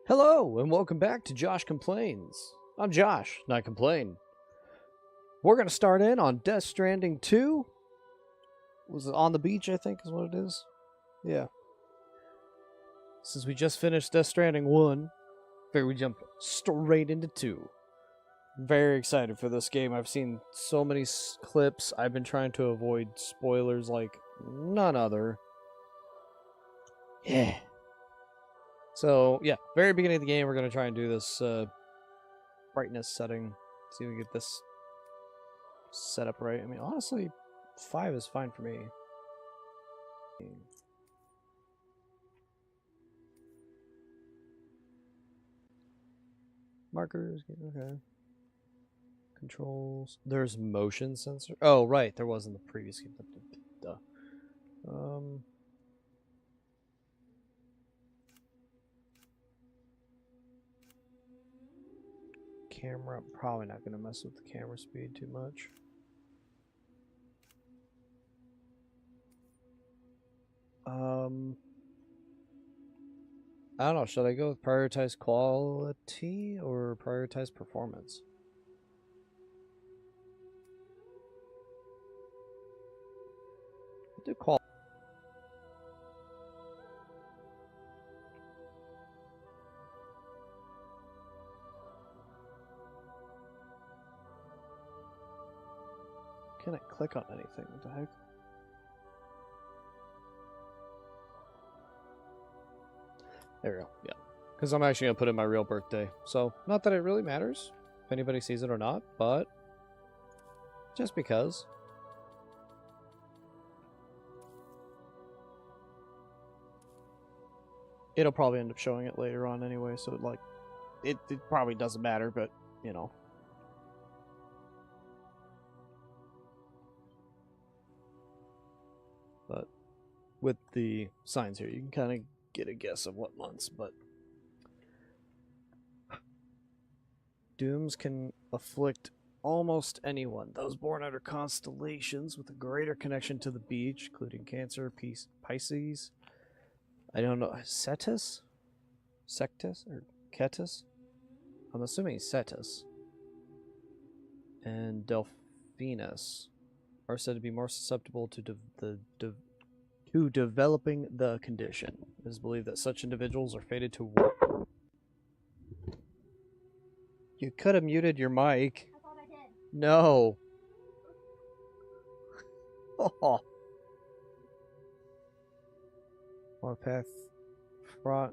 Hello, and welcome back to Josh Complains. I'm Josh, not Complain. We're going to start in on Death Stranding 2. Was it On the Beach, I think is what it is? Yeah. Since we just finished Death Stranding 1, figure we jump straight into 2. I'm very excited for this game. I've seen so many clips. I've been trying to avoid spoilers like none other. Yeah. So, yeah, very beginning of the game, we're going to try and do this brightness setting. See if we can get this set up right. I mean, honestly, 5 is fine for me. Markers, okay. Controls. There's motion sensor. Oh, right, there was in the previous game. Duh. Camera. I'm probably not gonna mess with the camera speed too much. I don't know. Should I go with prioritize quality or prioritize performance? I'll do quality. Can I click on anything? What the heck? There we go. Yeah. Because I'm actually going to put in my real birthday. So, not that it really matters if anybody sees it or not, but just because. It'll probably end up showing it later on anyway, so it probably doesn't matter, but, you know. But with the signs here, you can kind of get a guess of what months, but dooms can afflict almost anyone. Those born under constellations with a greater connection to the beach, including Cancer, Pisces. I don't know. Cetus? Sectus? Or Cetus? I'm assuming Cetus. And Delphinus are said to be more susceptible to developing the condition. It is believed that such individuals are fated to war. You could have muted your mic. I thought I did. No. Oh. On path, fraught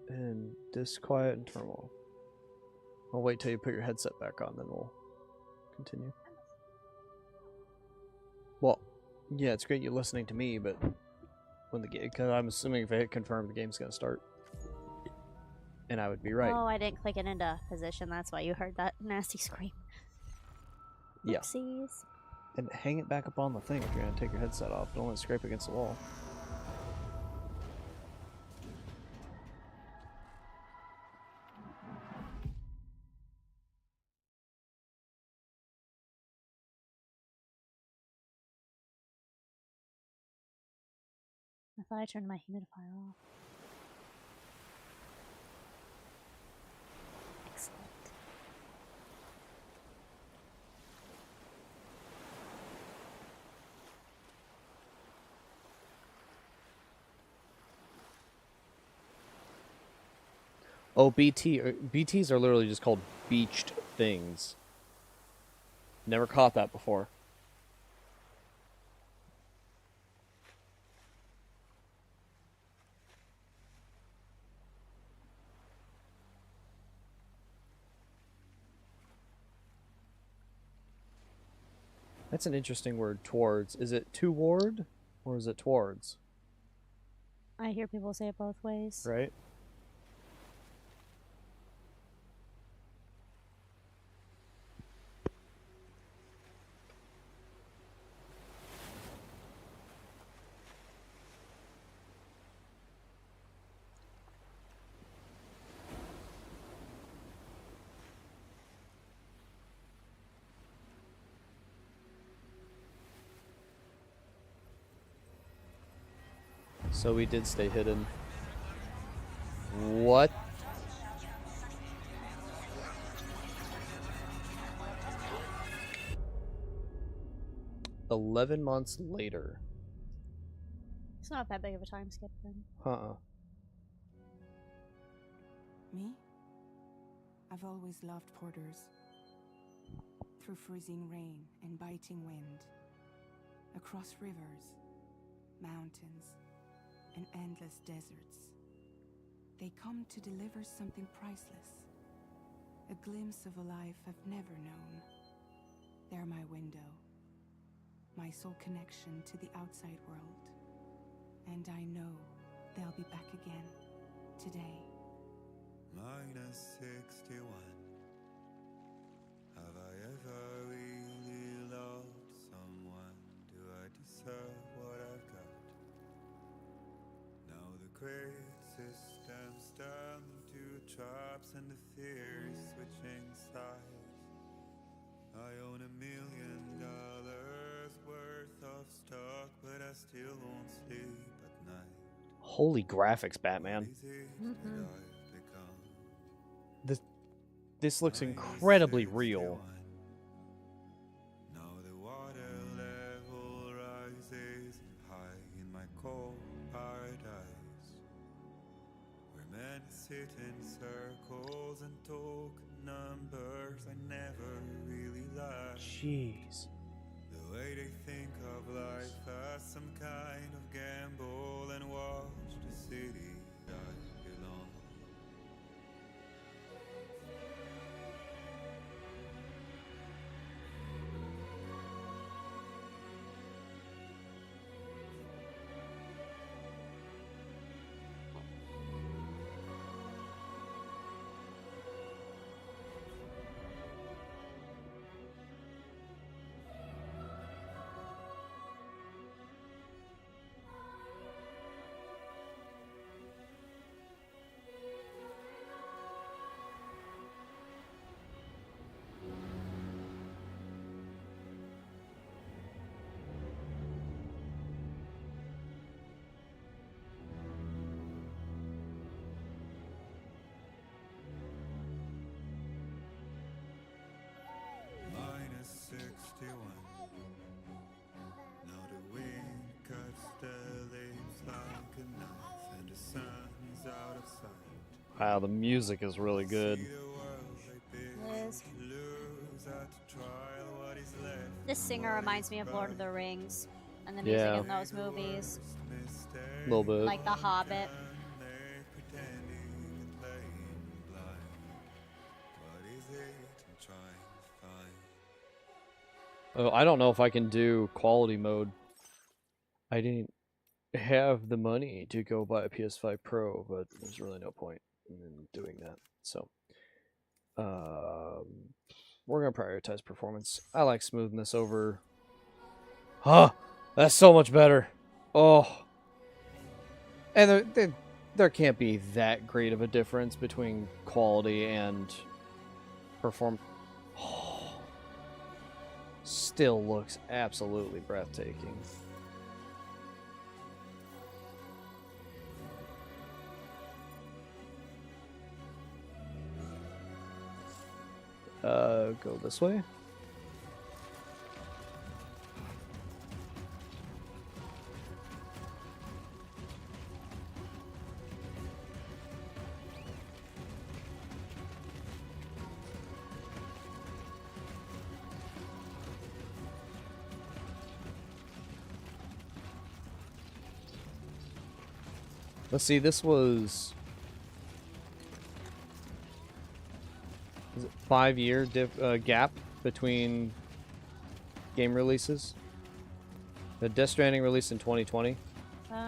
and disquiet and turmoil. I'll wait till you put your headset back on, then we'll continue. Well, yeah, it's great you're listening to me, but when the game, because I'm assuming if I hit confirm, the game's gonna start, and I would be right. Oh, I didn't click it into position. That's why you heard that nasty scream. Yeah. Oopsies. And hang it back up on the thing if you're gonna take your headset off. Don't let it scrape against the wall. I thought I turned my humidifier off. Excellent. Oh, BTs are literally just called beached things. Never caught that before. That's an interesting word, towards. Is it toward or is it towards? I hear people say it both ways. Right? So we did stay hidden. What? 11 months later. It's not that big of a time skip then. Me? I've always loved porters. Through freezing rain and biting wind. Across rivers, mountains, and endless deserts. They come to deliver something priceless. A glimpse of a life I've never known. They're my window. My sole connection to the outside world. And I know they'll be back again. Today. Minus 61. Have I ever really loved someone? Do I deserve what I've got? Now the great systems turn into traps and the fear is switching sides. I own $1 million worth of stock, but I still won't sleep at night. Holy graphics, Batman. This looks incredibly real. Now the water level rises high in my cold paradise, where men sit in circles and talk numbers I never really liked. Jeez. The way they think of life as some kind of gamble and watch the city I belong. Minus 61. Now the wind cuts the leaves like a knife, and the sun is out of sight. Wow, the music is really good. See the world they build Liz. to lose at the trial. What is left? This singer reminds me of Lord of the Rings and the music Yeah. in those movies. A little bit. Like The Hobbit. They're pretending and playing blind. What is it I'm trying to find? Oh, I don't know if I can do quality mode. I didn't have the money to go buy a PS5 Pro, but there's really no point in doing that. So, we're gonna prioritize performance. I like smoothness over. Huh, that's so much better. Oh, and there can't be that great of a difference between quality and perform. Still looks absolutely breathtaking. Go this way. Let's see, this was... Is it 5-year gap between game releases? The Death Stranding released in 2020. Hold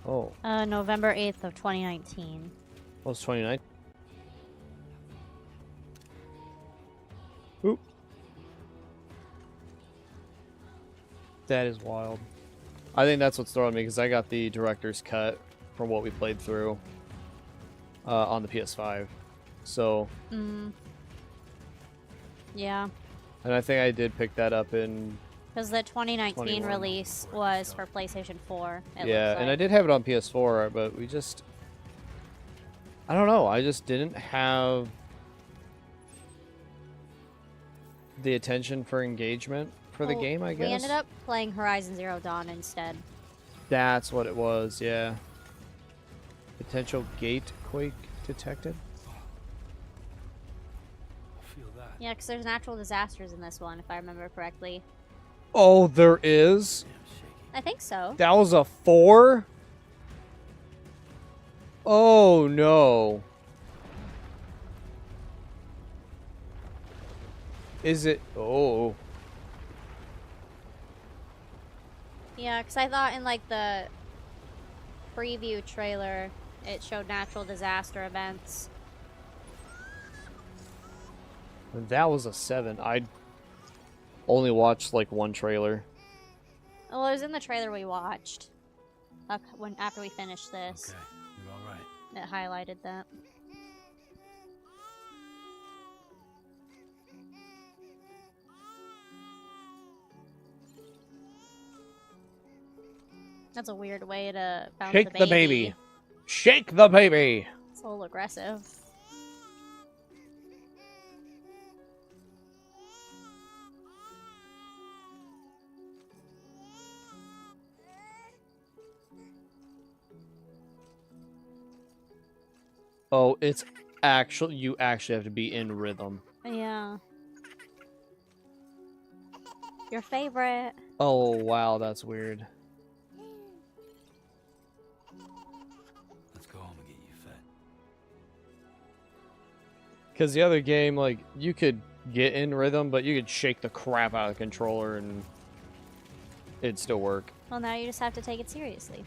on. Oh, November 8th of 2019. well, it's 29. Oop. That is wild. I think that's what's throwing me, because I got the director's cut from what we played through on the PS5. So, Yeah. and I think I did pick that up in Because the 2019 21. release was for PlayStation 4. It Yeah, looks and I like. did have it on PS4, but we just... I don't know, I just didn't have the attention for engagement for the Well, game, I guess. We ended up playing Horizon Zero Dawn instead. That's what it was, yeah. Potential gate quake detected. Feel that. Yeah, because there's natural disasters in this one, if I remember correctly. Oh, there is? Damn shaky. I think so. That was a 4? Oh, no. Is it? Oh. Yeah, because I thought in like the preview trailer, it showed natural disaster events. That was a 7. I only watched like one trailer. Well, it was in the trailer we watched. After we finished this, Okay, you're all right. it highlighted that. That's a weird way to bounce Shake the the baby. baby. Shake the baby. It's a little aggressive. Oh, it's actually, you actually have to be in rhythm. Yeah. Your favorite. Oh, wow, that's weird. Let's go home and get you fed. Because the other game, like, you could get in rhythm, but you could shake the crap out of the controller and it'd still work. Well, now you just have to take it seriously.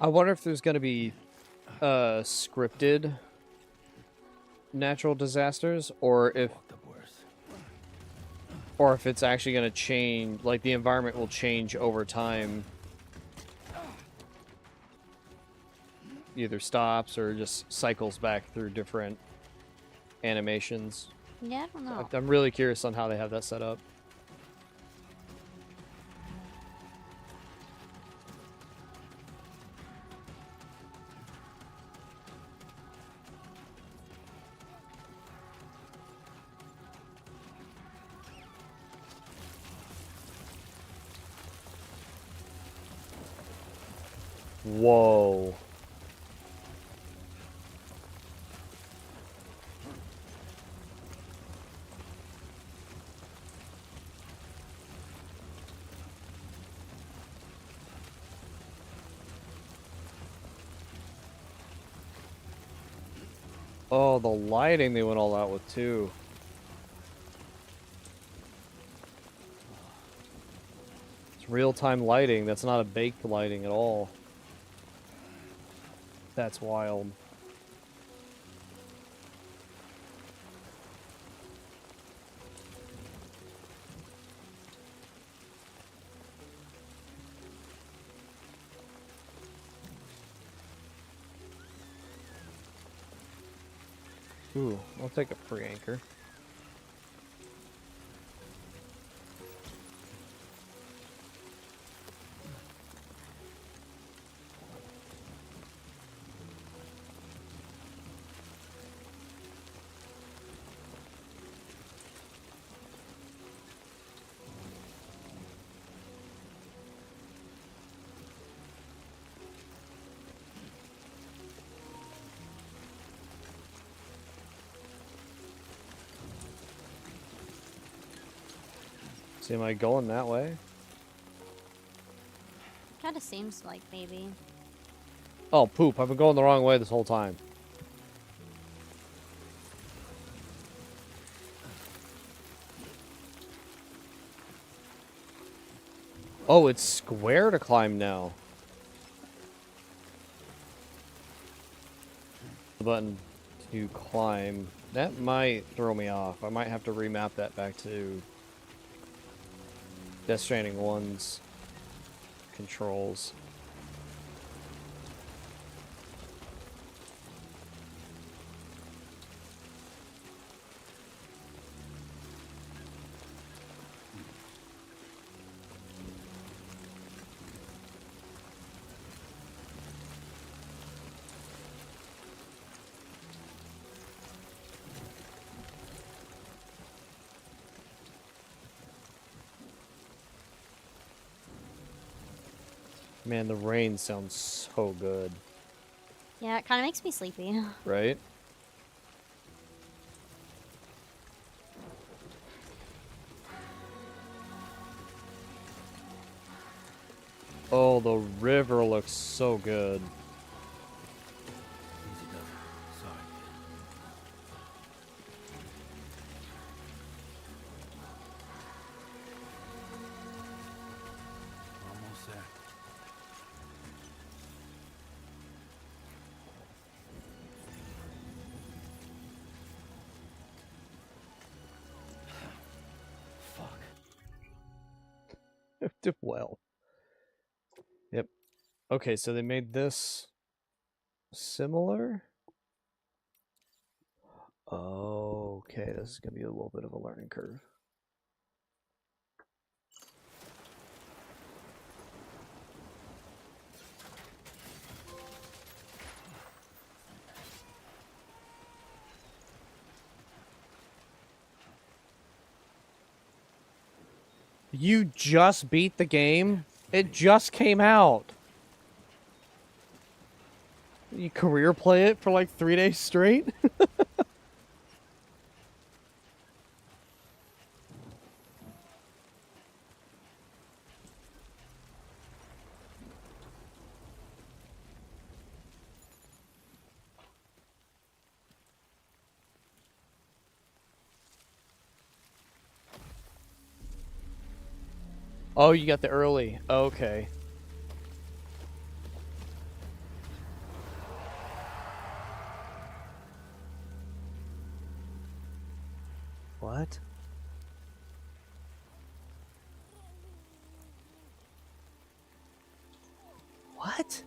I wonder if there's going to be scripted natural disasters, or if Walked up worse. it's actually going to change, like the environment will change over time. Either stops or just cycles back through different animations. Yeah, I don't know. I'm really curious on how they have that set up. Whoa. Oh, the lighting they went all out with too. It's real-time lighting. That's not a baked lighting at all. That's wild. Ooh, I'll take a free anchor. See, am I going that way? Kind of seems like maybe. Oh, poop. I've been going the wrong way this whole time. Oh, it's square to climb now. The button to climb. That might throw me off. I might have to remap that back to Death Stranding 1's controls. Man, the rain sounds so good, Yeah, it kind of makes me sleepy. right? Oh, the river looks so good. Easy does it. Sorry. Almost there. Fuck. Did well. Yep. Okay, so they made this similar. Oh, okay, this is gonna be a little bit of a learning curve. You just beat the game? It just came out. You career play it for like 3 days straight? Oh, you got the early. Okay. What? What?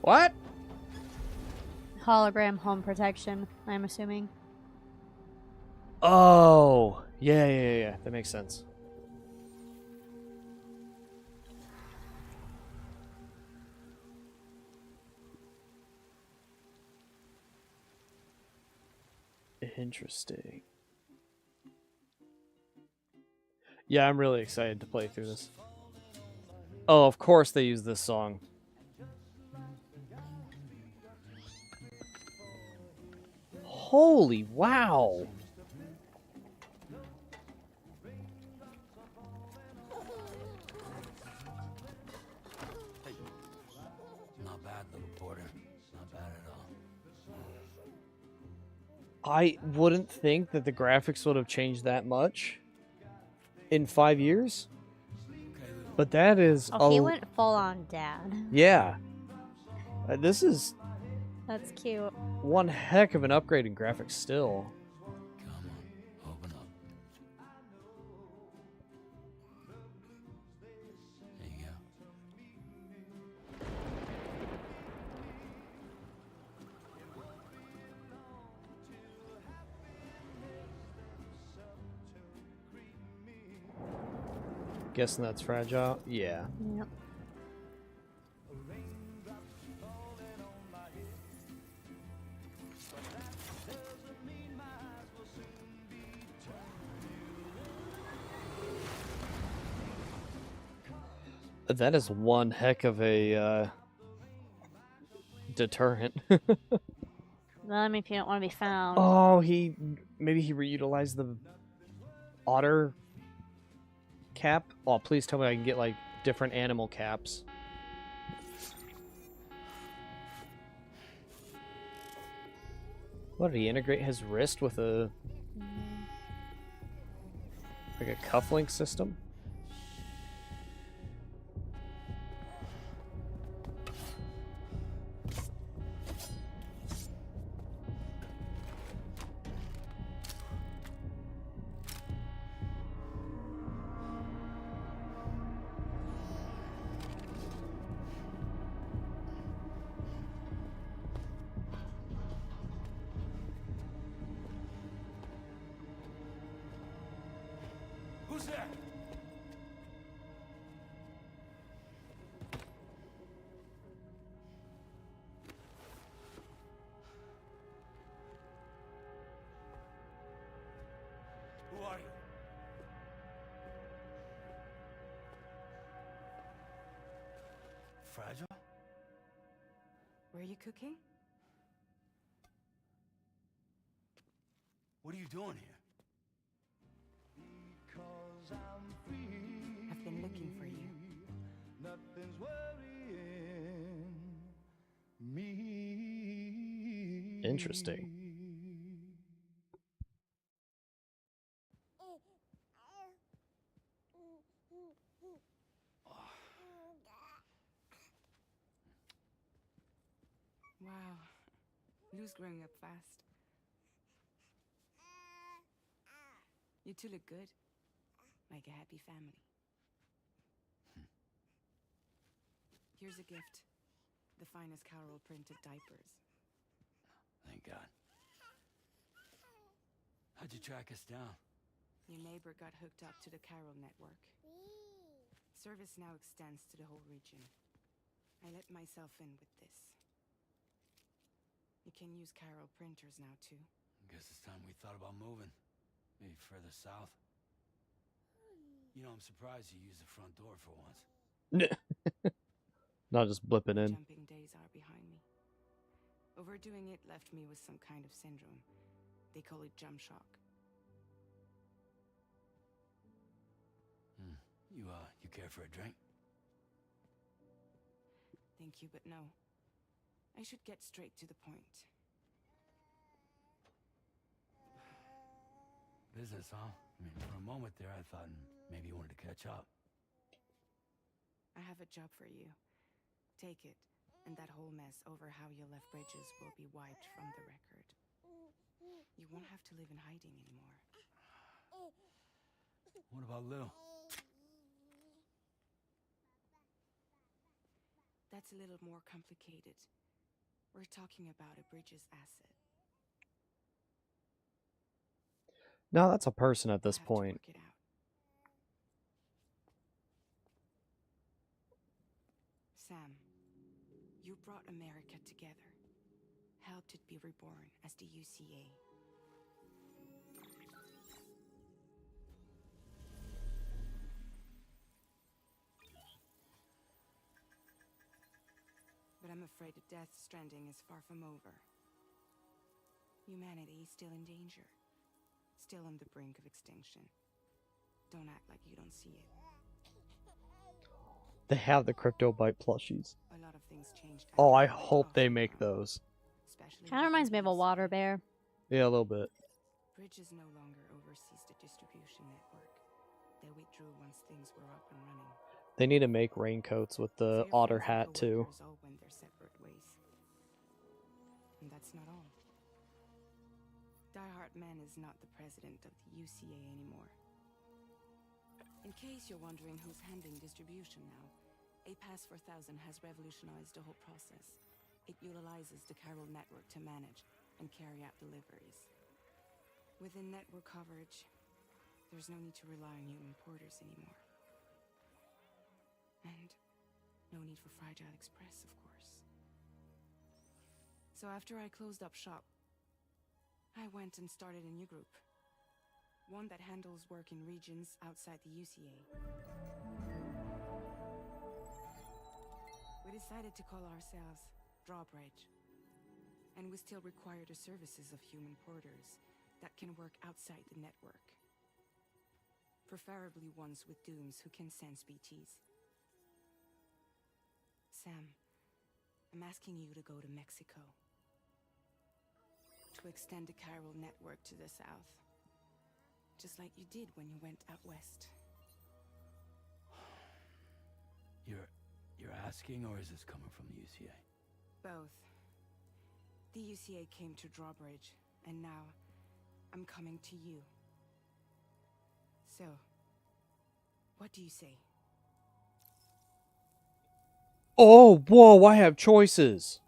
What? Hologram home protection, I'm assuming. Oh, yeah. That makes sense. Interesting. Yeah, I'm really excited to play through this. Oh, of course they use this song. Holy wow. Not bad, little Porter. Not bad at all. I wouldn't think that the graphics would have changed that much in 5 years. But that is Oh, he went full on dad. yeah. This is That's cute. one heck of an upgrade in graphics still. Come on, open up. There you go. Guessing that's fragile? Yeah. Yep. That is one heck of a deterrent. Well, I mean, if you don't want to be found. Oh, maybe he reutilized the otter cap. Oh, please tell me I can get like different animal caps. What did he integrate his wrist with a like a cufflink system? Who's there? Who are you? Fragile? Were you cooking? What are you doing here? I've been looking for you. Nothing's worrying me. Interesting. Wow. Lou's growing up fast. You two look good. Like a happy family. Here's a gift. The finest Carol printed diapers. Thank God. How'd you track us down? Your neighbor got hooked up to the Carol network. Service now extends to the whole region. I let myself in with this. You can use Carol printers now too. Guess it's time we thought about moving. Maybe further south. You know, I'm surprised you used the front door for once. Not just blipping in. Jumping days are behind me. Overdoing it left me with some kind of syndrome. They call it jump shock. You care for a drink? Thank you, but no. I should get straight to the point. Business, huh? I mean, for a moment there, I thought maybe you wanted to catch up. I have a job for you. Take it, and that whole mess over how you left Bridges will be wiped from the record. You won't have to live in hiding anymore. What about Lou? That's a little more complicated. We're talking about a Bridges asset. No, that's a person at this We'll have to point. work it out. Sam, you brought America together, helped it be reborn as the UCA. But I'm afraid that Death Stranding is far from over. Humanity is still in danger, still on the brink of extinction. Don't act like you don't see it. They have the crypto bite plushies. A lot of things changed. Oh, I after the hope they Off make Road, those. especially Kind of with reminds me of the a water UCA. bear. Yeah, a little bit. Bridges no longer oversees the distribution network. They withdrew once things were up and running. They need to make raincoats with the So your otter friends and hat too. coworkers all went their separate ways. And that's not all. Die Hard Man is not the president of the UCA anymore. In case you're wondering who's handling distribution now, A Pass 4000 has revolutionized the whole process. It utilizes the Carol network to manage and carry out deliveries. Within network coverage, there's no need to rely on human porters anymore. And no need for Fragile Express, of course. So after I closed up shop, I went and started a new group. One that handles work in regions outside the UCA. We decided to call ourselves Drawbridge. And we still require the services of human porters that can work outside the network. Preferably ones with dooms who can sense BTs. Sam, I'm asking you to go to Mexico. To extend the chiral network to the south. Just like you did when you went out west. You're asking, or is this coming from the UCA? Both. The UCA came to Drawbridge, and now I'm coming to you. So, what do you say? Oh, whoa, I have choices.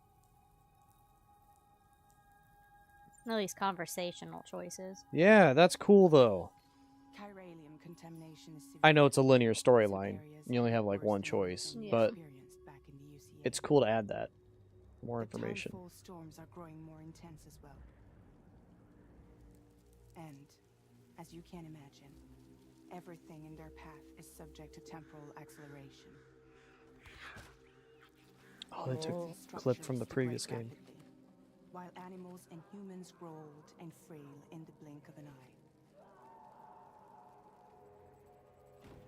At least conversational choices. Yeah, that's cool, though. Chiralium contamination is severe. I know it's a linear Some storyline. areas You only have, get like, worse one than choice. anything we But experienced back in the UCA. it's cool to add that. More The information. timefall storms are growing more intense as well. And, as you can imagine, everything in their path is subject to temporal acceleration. Oh, they took Oh. a clip from the Structures previous degrade game. rapidly, while animals and humans grow old and frail in the blink of an eye.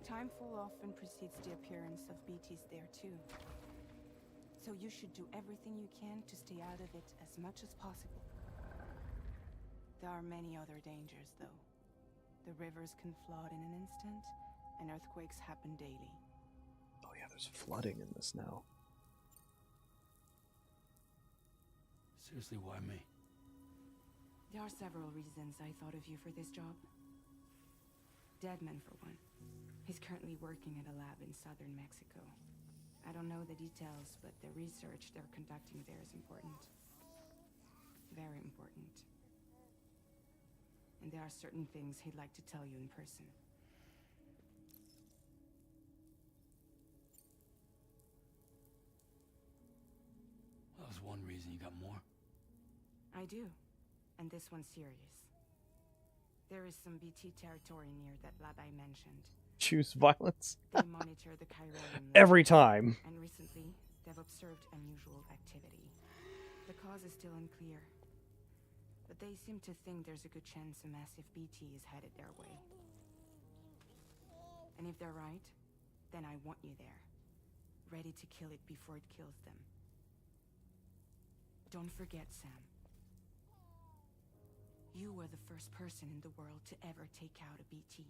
Timefall often precedes the appearance of BTs there too. So you should do everything you can to stay out of it as much as possible. There are many other dangers though. The rivers can flood in an instant, and earthquakes happen daily. Oh, yeah, there's flooding in this now. Seriously, why me? There are several reasons I thought of you for this job. Deadman, for one. He's currently working at a lab in southern Mexico. I don't know the details, but the research they're conducting there is important. Very important. And there are certain things he'd like to tell you in person. That was one reason. You got more? I do. And this one's serious. There is some BT territory near that lab I mentioned. Choose violence. They monitor the chiralium Every time. and recently, they've observed unusual activity. The cause is still unclear, but they seem to think there's a good chance a massive BT is headed their way. And if they're right, then I want you there, ready to kill it before it kills them. Don't forget, Sam. You were the first person in the world to ever take out a BT.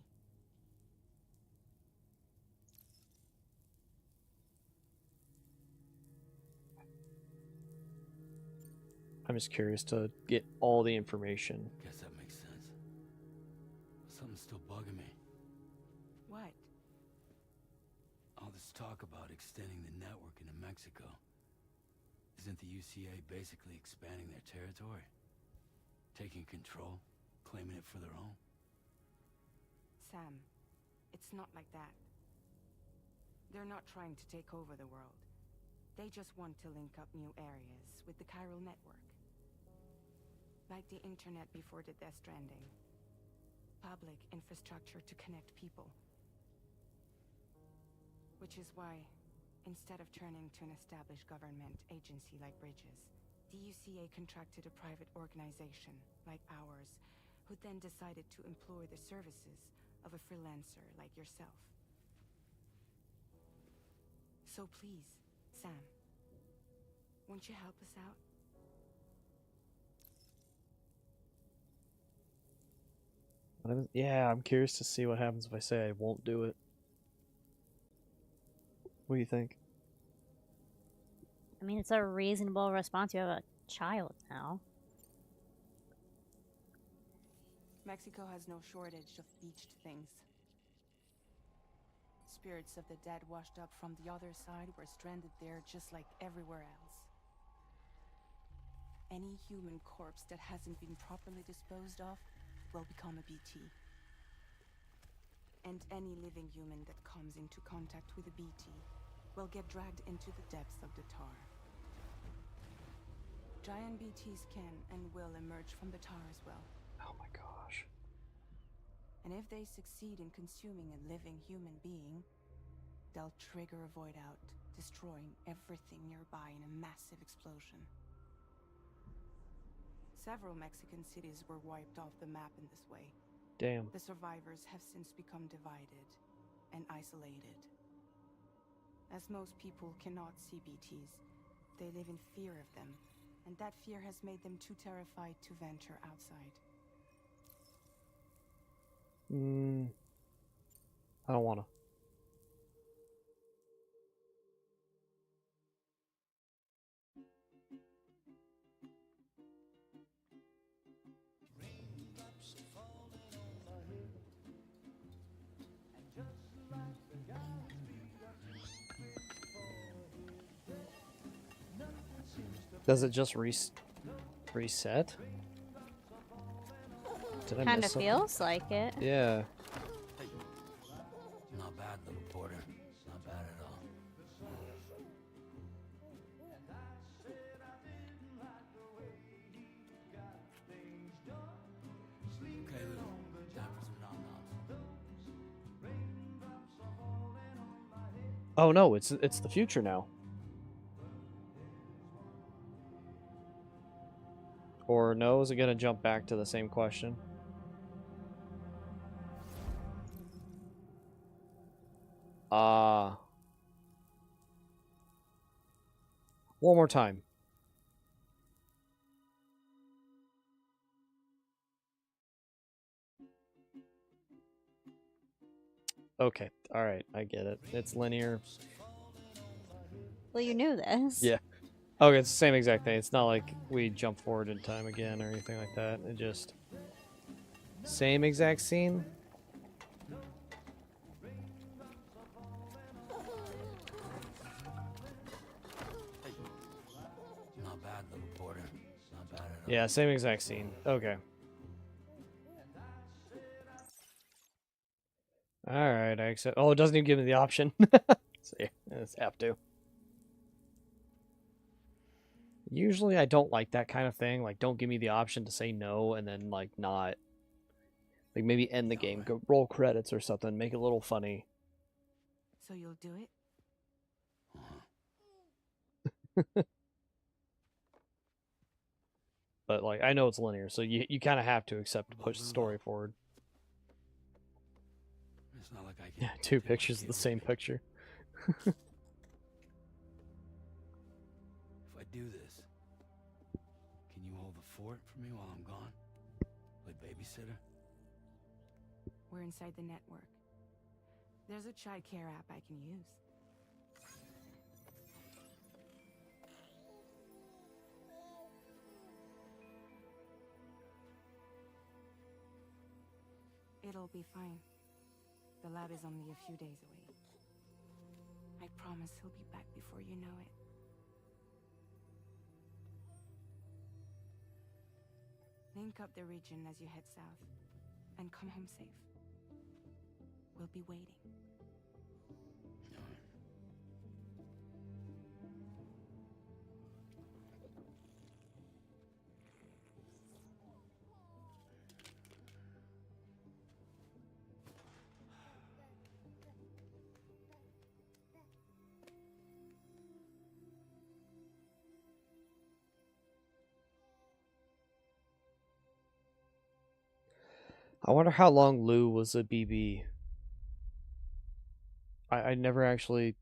I'm just curious to get all the information. Guess that makes sense. Something's still bugging me. What? All this talk about extending the network into Mexico. Isn't the UCA basically expanding their territory? Taking control? Claiming it for their own? Sam, it's not like that. They're not trying to take over the world. They just want to link up new areas with the chiral network. Like the internet before the Death Stranding. Public infrastructure to connect people. Which is why, instead of turning to an established government agency like Bridges, the UCA contracted a private organization, like ours, who then decided to employ the services of a freelancer like yourself. So please, Sam, won't you help us out? Yeah, I'm curious to see what happens if I say I won't do it. What do you think? I mean, it's a reasonable response. You have a child now. Mexico has no shortage of beached things. Spirits of the dead washed up from the other side were stranded there just like everywhere else. Any human corpse that hasn't been properly disposed of will become a BT. And any living human that comes into contact with a BT will get dragged into the depths of the tar. Giant BTs can and will emerge from the tar as well. Oh my gosh. And if they succeed in consuming a living human being, they'll trigger a void out, destroying everything nearby in a massive explosion. Several Mexican cities were wiped off the map in this way. Damn. The survivors have since become divided and isolated. As most people cannot see BTs, they live in fear of them, and that fear has made them too terrified to venture outside. I don't wanna. Does it just reset? Did I Kind miss of something? feels like it. Yeah. Not bad, little porter. Not bad at all. Okay, Lou. Time for some nom-noms. Oh no, it's the future now. Or no, is it gonna jump back to the same question? One more time. Okay, alright, I get it. It's linear. Well, you knew this. Yeah. Okay, it's the same exact thing. It's not like we jump forward in time again or anything like that. It just... Same exact scene? Not bad, little porter. Not bad at all. Yeah, same exact scene. Okay. Alright, I accept... Oh, it doesn't even give me the option. See, I just have to. Usually I don't like that kind of thing. Like, don't give me the option to say no and then, like, not. Like, maybe end the game, go roll credits or something, make it a little funny. So you'll do it? But, like, I know it's linear, so you kind of have to accept to push the story forward. It's not like I can Yeah, two pictures of the same picture. If I do this, can you hold the fort for me while I'm gone? Like babysitter? We're inside the network. There's a child care app I can use. It'll be fine. The lab is only a few days away. I promise he'll be back before you know it. Link up the region as you head south, and come home safe. We'll be waiting. I wonder how long Lou was a BB. I never actually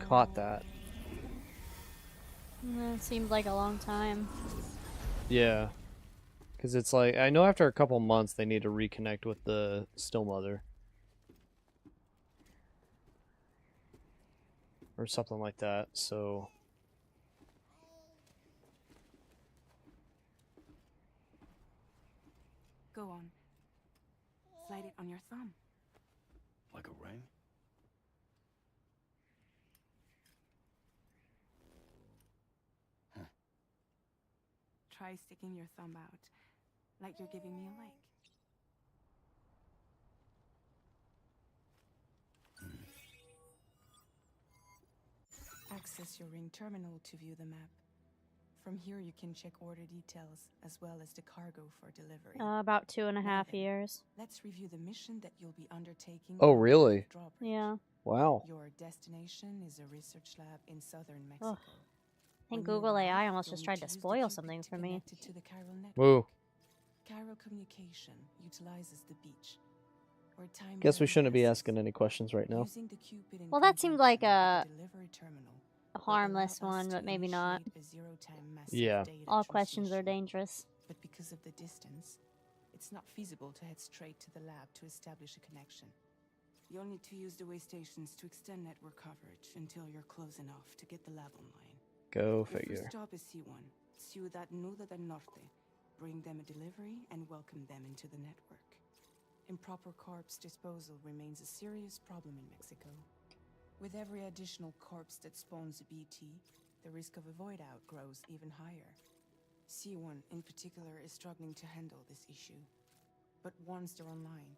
caught that. It seemed like a long time. Yeah. Because it's like, I know after a couple months they need to reconnect with the still mother. Or something like that, so... Go on. Slide it on your thumb. Like a ring? Try sticking your thumb out, like you're giving me a like. Access your ring terminal to view the map. From here you can check order details as well as the cargo for delivery. About 2.5 Now then, years. Let's review the mission that you'll be undertaking. Oh, on really? Death Drawbridge. Yeah. Wow. Your destination is a research lab in southern Mexico. Ugh. I think When you Google AI arrive, almost you'll just need tried to to use the spoil qubit something to for me. connect it to the chiral network. Woo. Chiral communication utilizes the beach. Where time Guess we barely shouldn't be passes. asking any questions right now. Using the Cupid in Well, that seemed like conjunction with the delivery terminal a will allow harmless us one, to but maybe not. initiate a zero-time massive Yeah. data All questions are transmission. dangerous. But because of the distance, it's not feasible to head straight to the lab to establish a connection. You'll need to use the way stations to extend network coverage until you're close enough to get the lab online. Go Your figure. first stop is C1, Ciudad Nuda del Norte. Bring them a delivery and welcome them into the network. Improper corpse disposal remains a serious problem in Mexico. With every additional corpse that spawns a BT, the risk of a void out grows even higher. C1 in particular is struggling to handle this issue. But once they're online,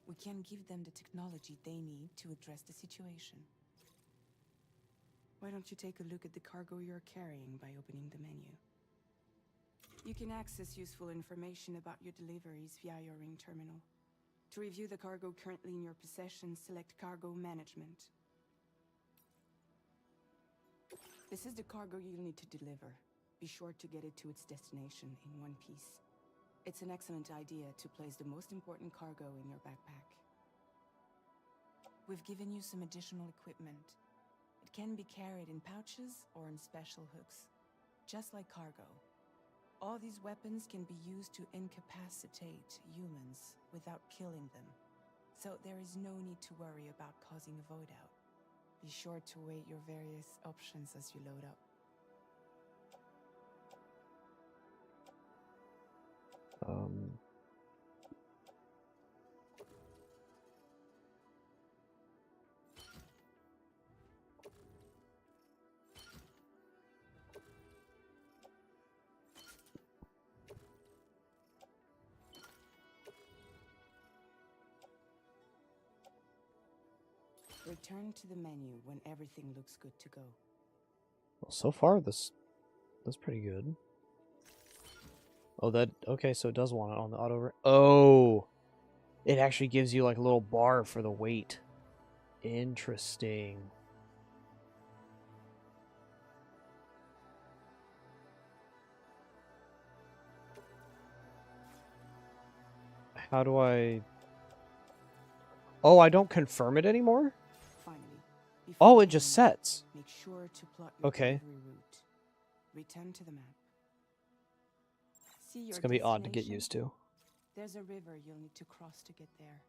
we can give them the technology they need to address the situation. Why don't you take a look at the cargo you're carrying by opening the menu? You can access useful information about your deliveries via your ring terminal. To review the cargo currently in your possession, select Cargo Management. This is the cargo you'll need to deliver. Be sure to get it to its destination in one piece. It's an excellent idea to place the most important cargo in your backpack. We've given you some additional equipment. It can be carried in pouches or in special hooks, just like cargo. All these weapons can be used to incapacitate humans without killing them, so there is no need to worry about causing a void out. Be sure to weigh your various options as you load up. Return to the menu when everything looks good to go. Well, so far that's pretty good. Oh, okay, so it does want it on the auto. Oh, it actually gives you like a little bar for the weight. Interesting. How do I... Oh, I don't confirm it anymore? Finally, Oh, before it just going, sets. make sure to plot your Okay. delivery route. Return to the map. See your It's gonna be odd to get destination? used to. There's a river you'll need to cross to get there.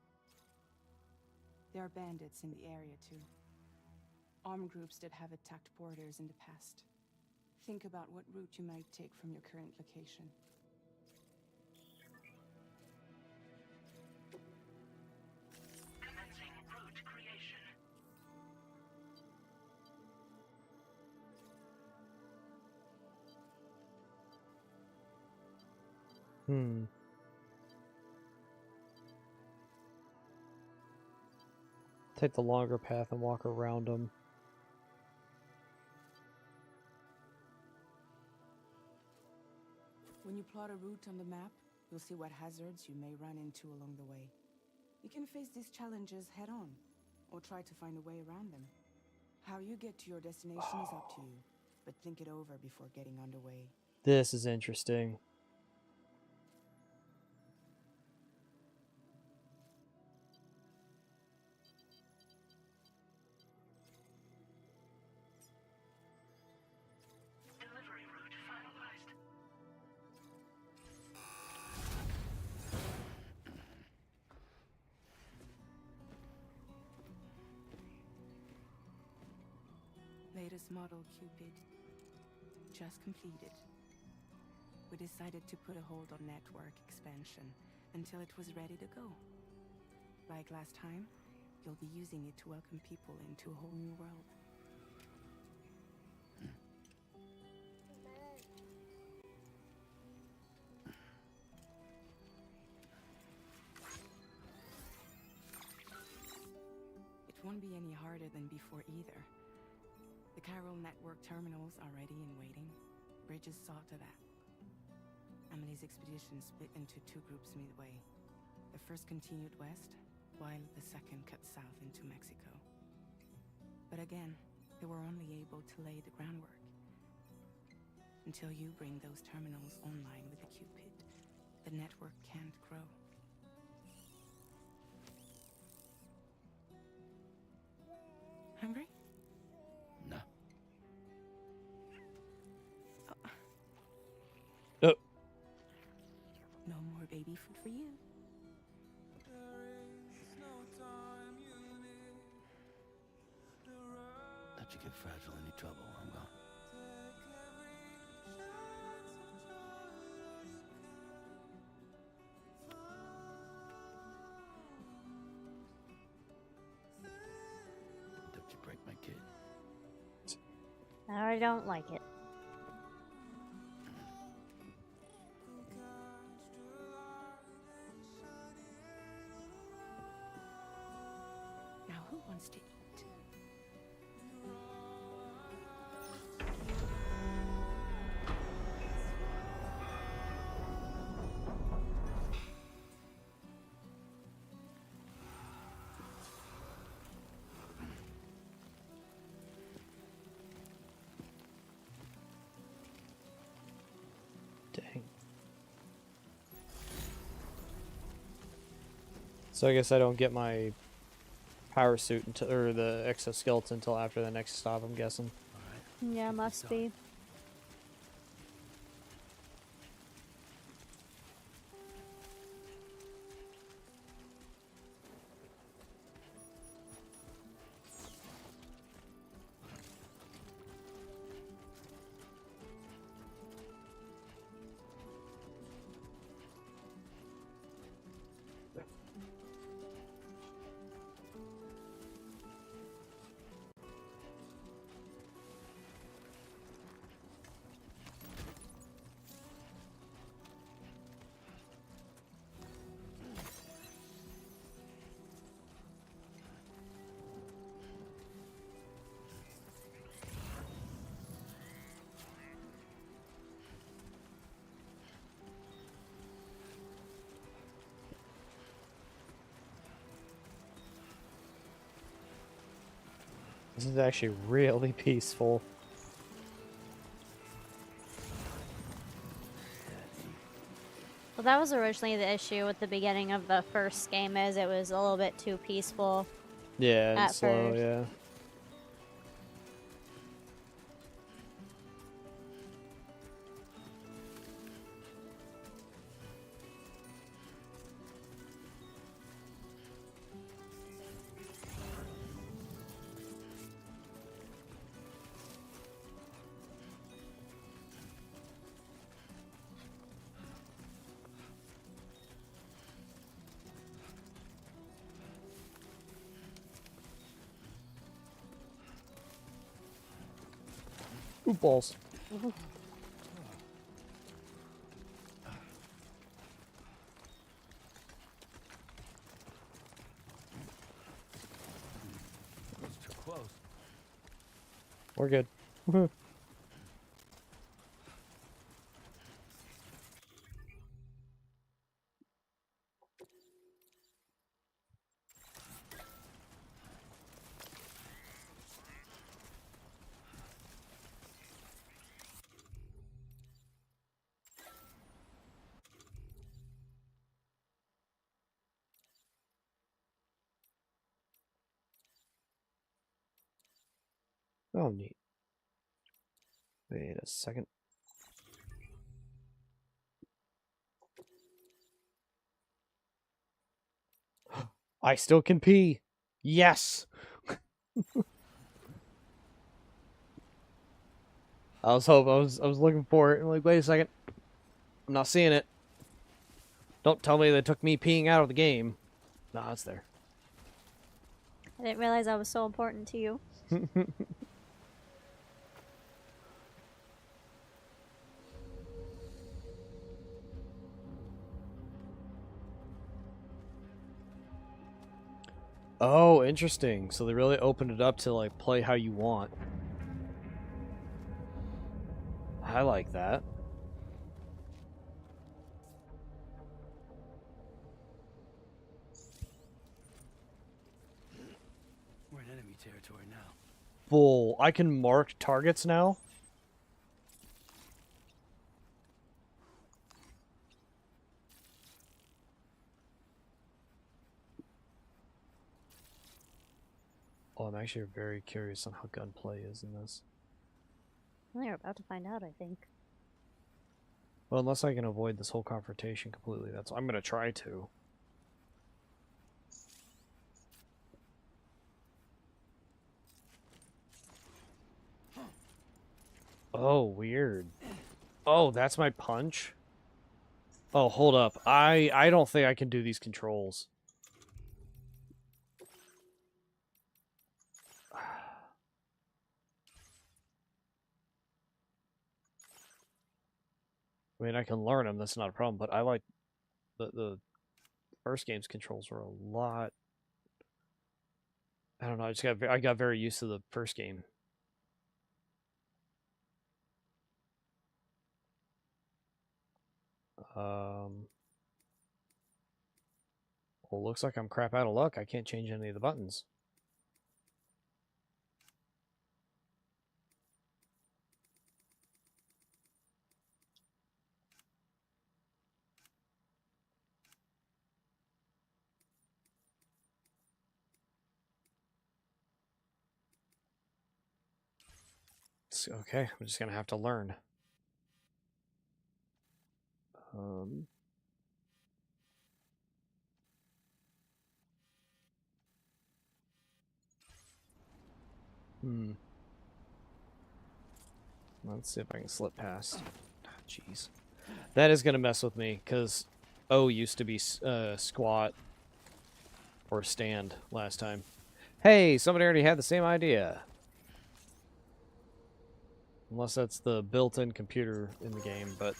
There are bandits in the area too. Armed groups that have attacked borders in the past. Think about what route you might take from your current location. Take the longer path and walk around them. When you plot a route on the map, you'll see what hazards you may run into along the way. You can face these challenges head on, or try to find a way around them. How you get to your destination is up to you, but think it over before getting underway. This is interesting. Latest model Cupid. Just completed. We decided to put a hold on network expansion until it was ready to go. Like last time, you'll be using it to welcome people into a whole new world. It won't be any harder than before either. The chiral network terminals are ready and waiting. Bridges saw to that. Emily's expedition split into two groups midway. The first continued west, while the second cut south into Mexico. But again, they were only able to lay the groundwork. Until you bring those terminals online with the Cupid, the network can't grow. Hungry? No. No more baby food for you. Let you get fragile any trouble, I'm gone. Don't you break my kid. I don't like it. Now who wants to eat? Dang. So I guess I don't get my power suit until, or the exoskeleton until after the next stop, I'm guessing. All right. Yeah, Get must this be. This is actually really peaceful. Well, that was originally the issue with the beginning of the first game, is it was a little bit too peaceful. Yeah, and At slow, first. yeah. Ooh, balls. It's too close. We're good. Oh, neat. Wait a second. I still can pee. Yes. I was looking for it. I'm like, wait a second. I'm not seeing it. Don't tell me they took me peeing out of the game. Nah, it's there. I didn't realize I was so important to you. Oh, interesting. So they really opened it up to like play how you want. I like that. We're in enemy territory now. Bull. I can mark targets now? Oh, I'm actually very curious on how gunplay is in this. They're about to find out, I think. Well, unless I can avoid this whole confrontation completely, that's I'm gonna try to. Oh, weird. Oh, that's my punch? Oh, hold up. I don't think I can do these controls. I mean, I can learn them, that's not a problem, but I like the first game's controls were a lot. I don't know, I got very used to the first game. Well, looks like I'm crap out of luck. I can't change any of the buttons. Okay, I'm just gonna have to learn. Let's see if I can slip past. Jeez. That is gonna mess with me, because O used to be squat or stand last time. Hey, somebody already had the same idea. Unless that's the built-in computer in the game, but...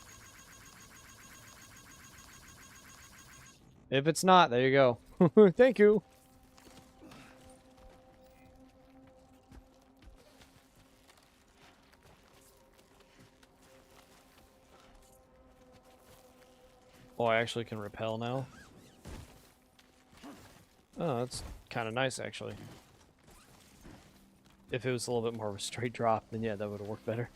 if it's not, there you go. Thank you. Oh, I actually can repel now. Oh, that's kind of nice, actually. If it was a little bit more of a straight drop, then yeah, that would have worked better.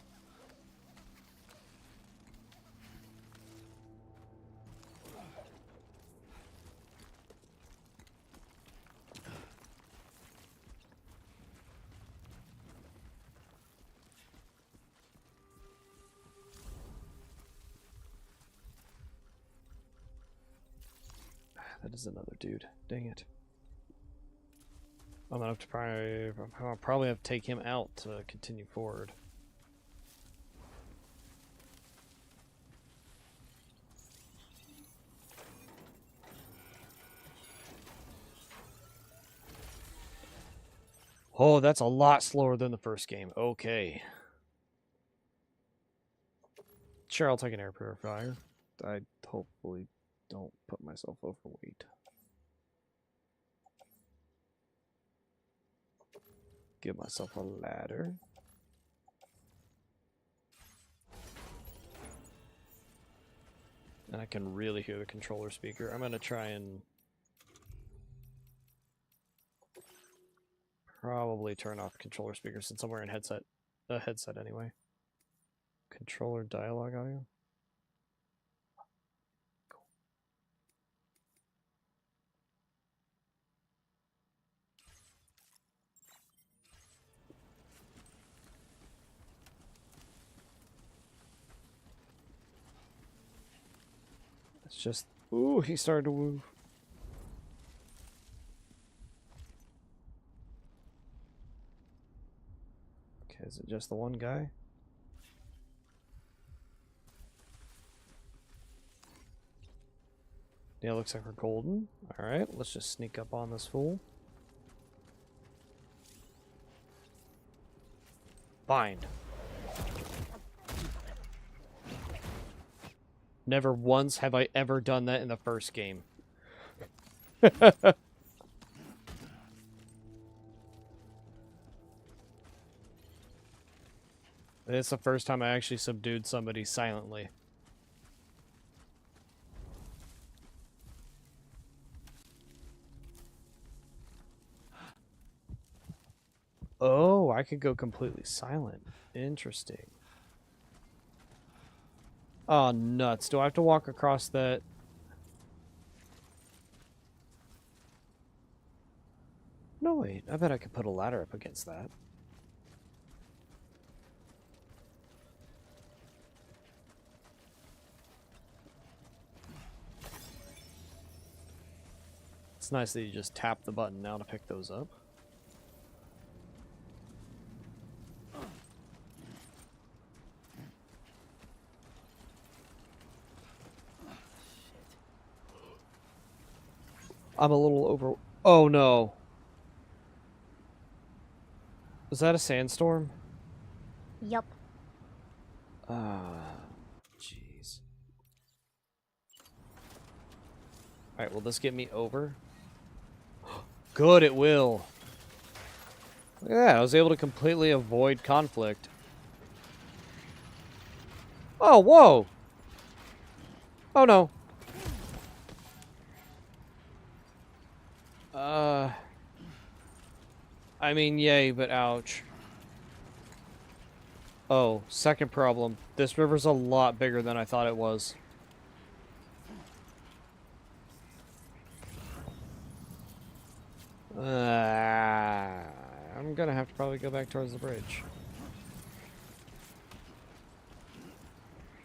That is another dude. Dang it. I'm gonna have to probably have to take him out to continue forward. Oh, that's a lot slower than the first game. Okay. Sure, I'll take an air purifier. I hopefully don't put myself overweight. Give myself a ladder. And I can really hear the controller speaker. I'm gonna try and probably turn off the controller speaker since I'm wearing a headset anyway. Controller dialogue audio. It's just, ooh, he started to move. Okay, is it just the one guy? Yeah, looks like we're golden. Alright, let's just sneak up on this fool. Bind. Never once have I ever done that in the first game. It's the first time I actually subdued somebody silently. Oh, I could go completely silent. Interesting. Oh, nuts. Do I have to walk across that? No, wait. I bet I could put a ladder up against that. It's nice that you just tap the button now to pick those up. I'm a little over... Oh no. Is that a sandstorm? Yup. Jeez. Alright, will this get me over? Good, it will. Yeah, I was able to completely avoid conflict. Oh, whoa! Oh no. I mean, yay, but ouch. Oh, second problem. This river's a lot bigger than I thought it was. I'm gonna have to probably go back towards the bridge.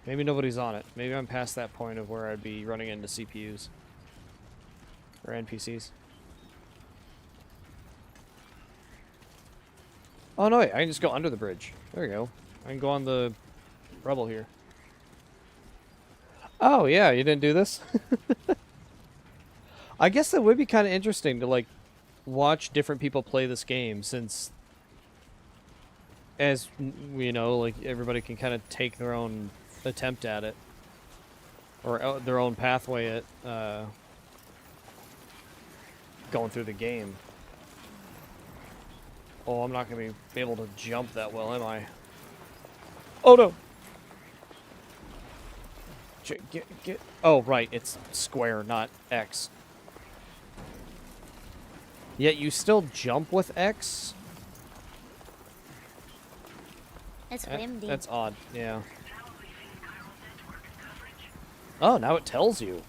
Maybe nobody's on it. Maybe I'm past that point of where I'd be running into CPUs. Or NPCs. Oh no, wait, I can just go under the bridge. There we go. I can go on the rubble here. Oh yeah, you didn't do this? I guess that would be kind of interesting to like watch different people play this game, since as you know, like everybody can kind of take their own attempt at it, or their own pathway at going through the game. Oh, I'm not going to be able to jump that well, am I? Oh, no! Get... Oh, right, it's square, not X. Yet you still jump with X? It's windy. That's odd, yeah. Oh, now it tells you.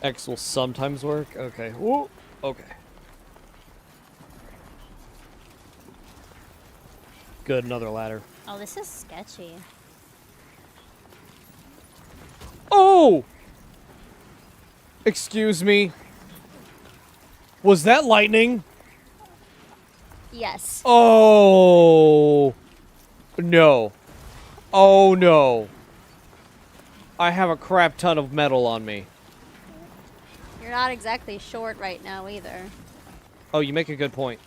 X will sometimes work? Okay. Whoa. Okay. Good, another ladder. Oh, this is sketchy. Oh! Excuse me. Was that lightning? Yes. Oh! No. Oh no. I have a crap ton of metal on me. You're not exactly short right now either. Oh, you make a good point.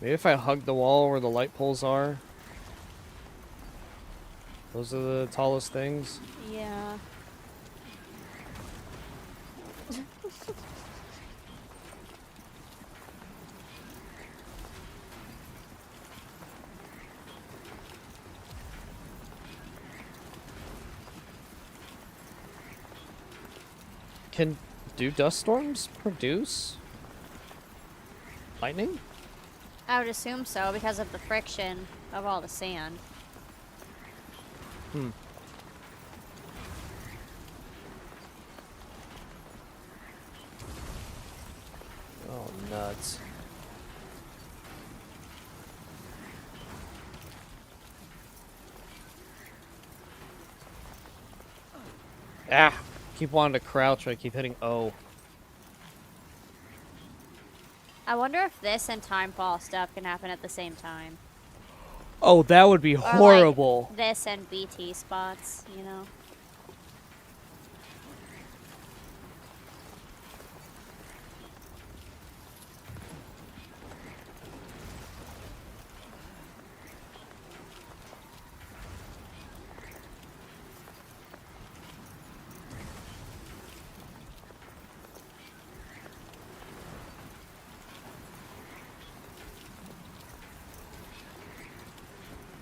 Maybe if I hug the wall where the light poles are. Those are the tallest things. Yeah. Do dust storms produce lightning? I would assume so because of the friction of all the sand. Hmm. Oh, nuts. Ah! Keep wanting to crouch, but I keep hitting O. I wonder if this and timefall stuff can happen at the same time. Oh, that would be Or horrible. like this and BT spots, you know?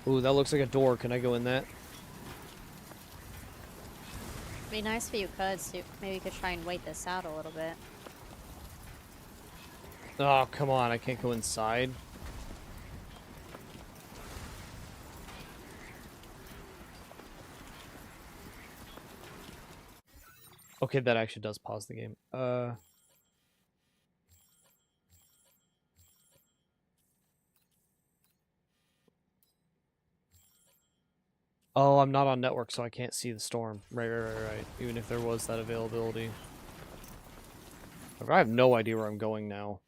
Ooh, that looks like a door. Can I go in that? Be nice if you could, so maybe you could try and wait this out a little bit. Oh, come on. I can't go inside. Okay, that actually does pause the game. Oh, I'm not on network, so I can't see the storm. Right. Even if there was that availability. I have no idea where I'm going now.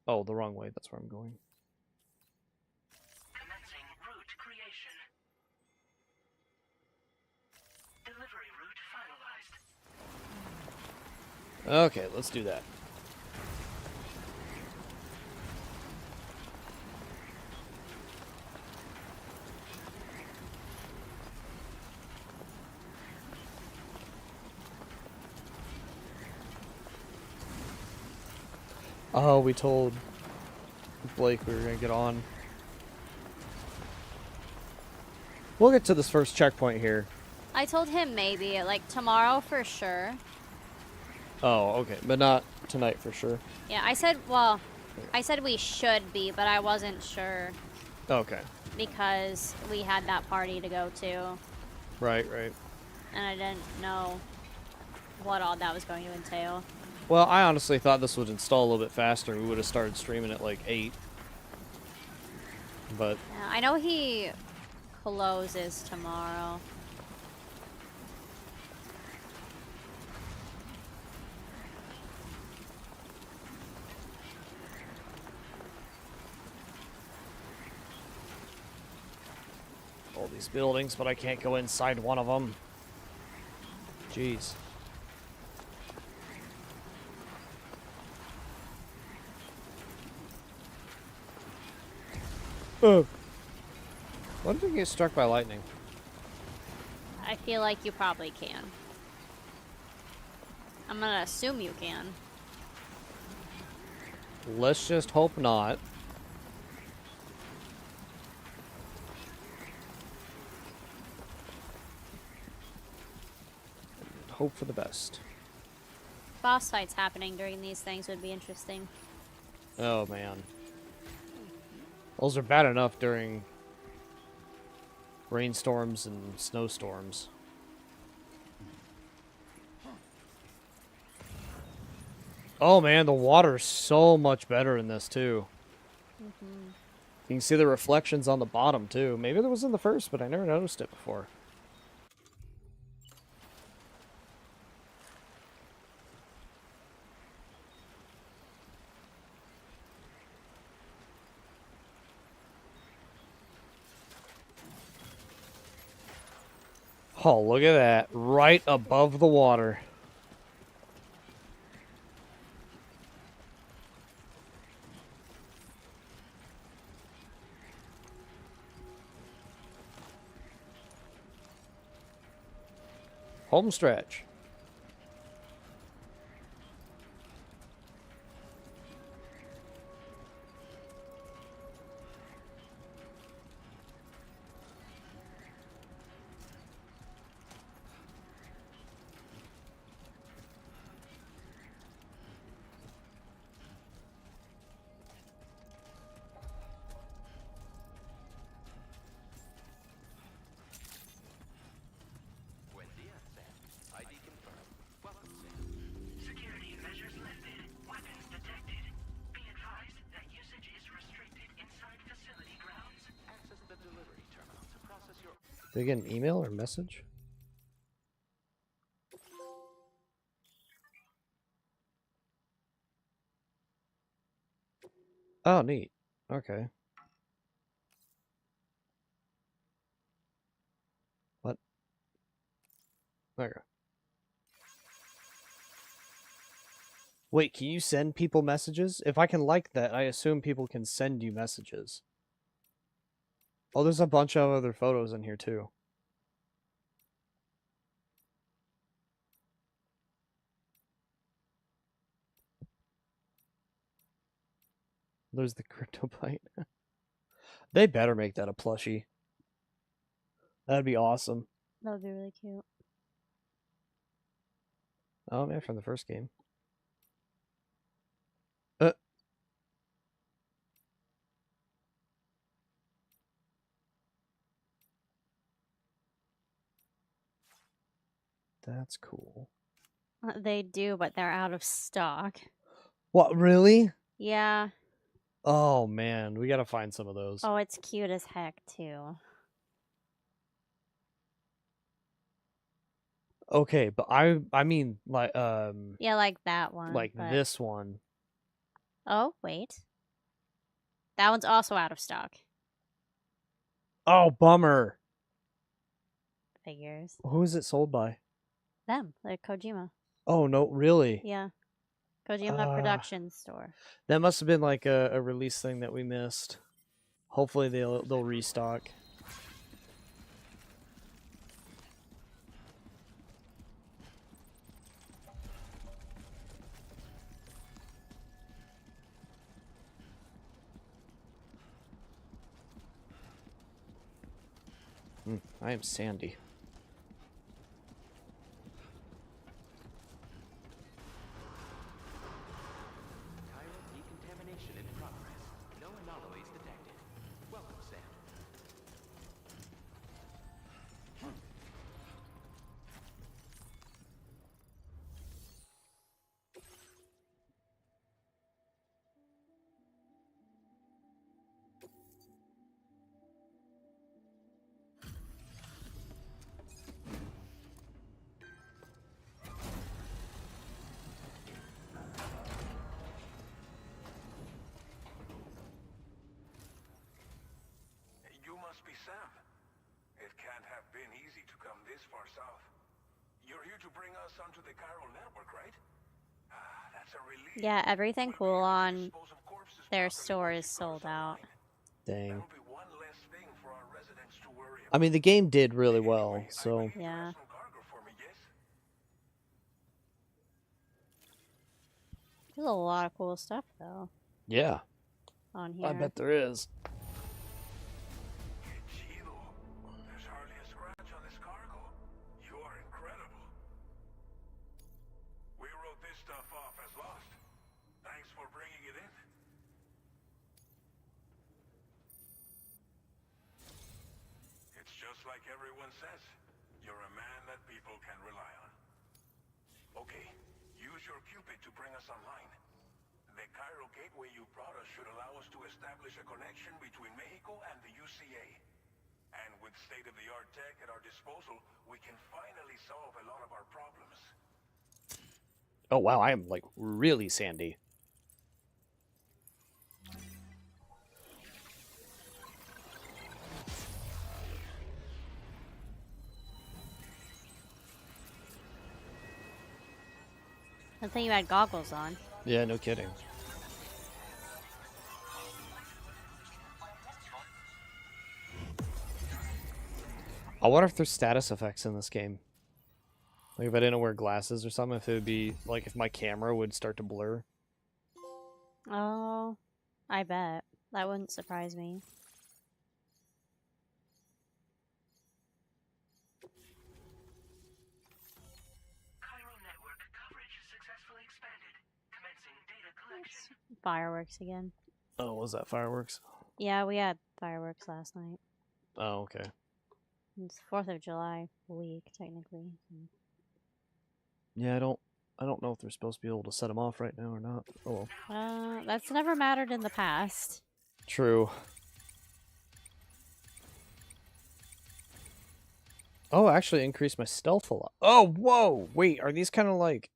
Oh, the wrong way. That's where I'm going. Commencing route creation. Delivery route finalized. Okay, let's do that. Oh, we told Blake we were gonna get on. We'll get to this first checkpoint here. I told him maybe, like tomorrow for sure. Oh, okay, but not tonight for sure. Yeah, I said, well, I said we should be, but I wasn't sure Okay. because we had that party to go to, Right. and I didn't know what all that was going to entail. Well, I honestly thought this would install a little bit faster. We would have started streaming at like 8. But Yeah, I know he closes tomorrow. all these buildings, but I can't go inside one of them. Jeez. Oh. What if we get struck by lightning? I feel like you probably can. I'm gonna assume you can. Let's just hope not. Hope for the best. Boss fights happening during these things would be interesting. Oh man. Those are bad enough during rainstorms and snowstorms. Oh man, the water's so much better in this too. Mm-hmm. You can see the reflections on the bottom too. Maybe there was in the first, but I never noticed it before. Oh, look at that. Right above the water. Home stretch. Buen día, Sam. ID confirmed. Welcome, Sam. Security measures lifted. Weapons detected. Be advised that usage is restricted inside facility grounds. Access the delivery terminal to process your... Did I get an email or message? Oh, neat. Okay. What? Okay. Wait, can you send people messages? If I can like that, I assume people can send you messages. Oh, there's a bunch of other photos in here too. There's the CryptoBite. They better make that a plushie. That'd be awesome. That would be really cute. Oh, man, from the first game. That's cool. They do, but they're out of stock. What, really? Yeah. Oh, man, we gotta find some of those. Oh, it's cute as heck, too. Okay, but I mean, like, Yeah, like that one. like but... this one. Oh, wait. That one's also out of stock. Oh, bummer. Figures. Who is it sold by? Them. Like Kojima. Oh, no, really? Yeah. Kojima Production Store. That must have been like a release thing that we missed. Hopefully they'll restock. I am Sandy. Chiral decontamination in progress. No anomalies detected. Welcome, Sam. You must be Sam. It can't have been easy to come this far south. You're here to bring us onto the chiral network, right? That's a relief. Yeah, everything cool on Dispose of corpses their properly store once is you put us sold out. online. Dang. That'll be one less thing for our residents to worry I about. mean, the game did really well, Anyway, I so believe you Yeah. have some cargo for me, yes? There's a lot of cool stuff, though, yeah, on here. I bet there is. Que chido. There's hardly a scratch on this cargo. You are incredible. We wrote this stuff off as lost. Thanks for bringing it in. It's just like everyone says. You're a man that people can rely on. Okay, use your Cupid to bring us online. The chiral gateway you brought us should allow us to establish a connection between Mexico and the UCA. And with state-of-the-art tech at our disposal, we can finally solve a lot of our problems. Oh wow, I am like really Sandy. I think you had goggles on. Yeah, no kidding. I wonder if there's status effects in this game. Like if I didn't wear glasses or something, if it would be like if my camera would start to blur. Oh, I bet. That wouldn't surprise me. Chiral network coverage successfully expanded. Commencing data collection. Fireworks again. Oh, was that fireworks? Yeah, we had fireworks last night. Oh, okay. It's 4th of July week, technically. Yeah, I don't know if they're supposed to be able to set them off right now or not. Oh, well. That's never mattered in the past. True. Oh, actually increased my stealth a lot. Oh, whoa! Wait, are these kind of like...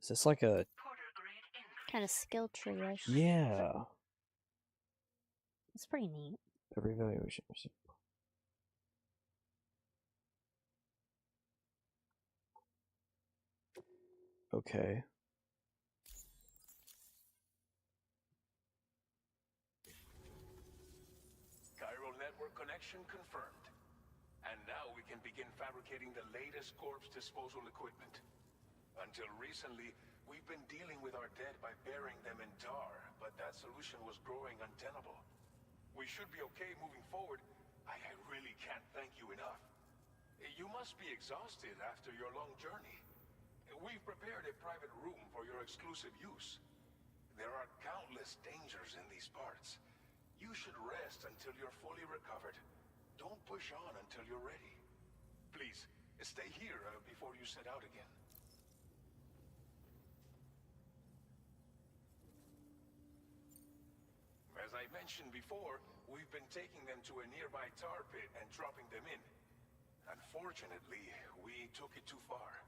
Is this like a... Porter grade increase. Kind of skill tree-ish. Yeah. It's pretty neat. Every evaluation. Okay. Chiral network connection confirmed. And now we can begin fabricating the latest corpse disposal equipment. Until recently, we've been dealing with our dead by burying them in tar, but that solution was growing untenable. We should be okay moving forward, I really can't thank you enough. You must be exhausted after your long journey. We've prepared a private room for your exclusive use. There are countless dangers in these parts. You should rest until you're fully recovered. Don't push on until you're ready. Please, stay here before you set out again. As I mentioned before, we've been taking them to a nearby tar pit and dropping them in. Unfortunately, we took it too far.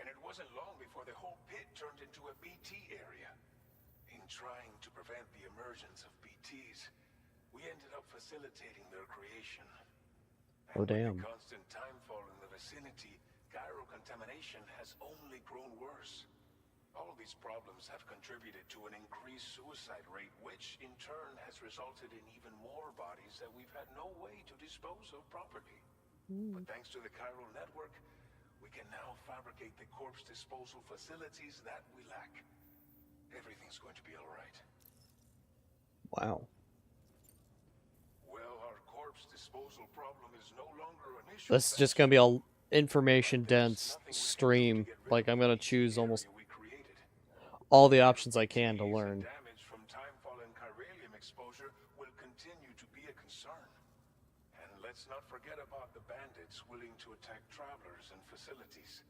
And it wasn't long before the whole pit turned into a BT area. In trying to prevent the emergence of BTs, we ended up facilitating their creation. Oh, damn. With the constant timefall in the vicinity, gyro contamination has only grown worse. All these problems have contributed to an increased suicide rate, which in turn has resulted in even more bodies that we've had no way to dispose of properly. But thanks to the chiral network, we can now fabricate the corpse disposal facilities that we lack. Everything's going to be all right. Wow. Well, our corpse disposal problem is no longer an issue. This is just gonna be a information dense stream. Like, I'm gonna choose almost all the options I can to learn. Damage from timefall and chiralium exposure will continue to be a concern. And let's not forget about the bandits willing to attack travelers and facilities.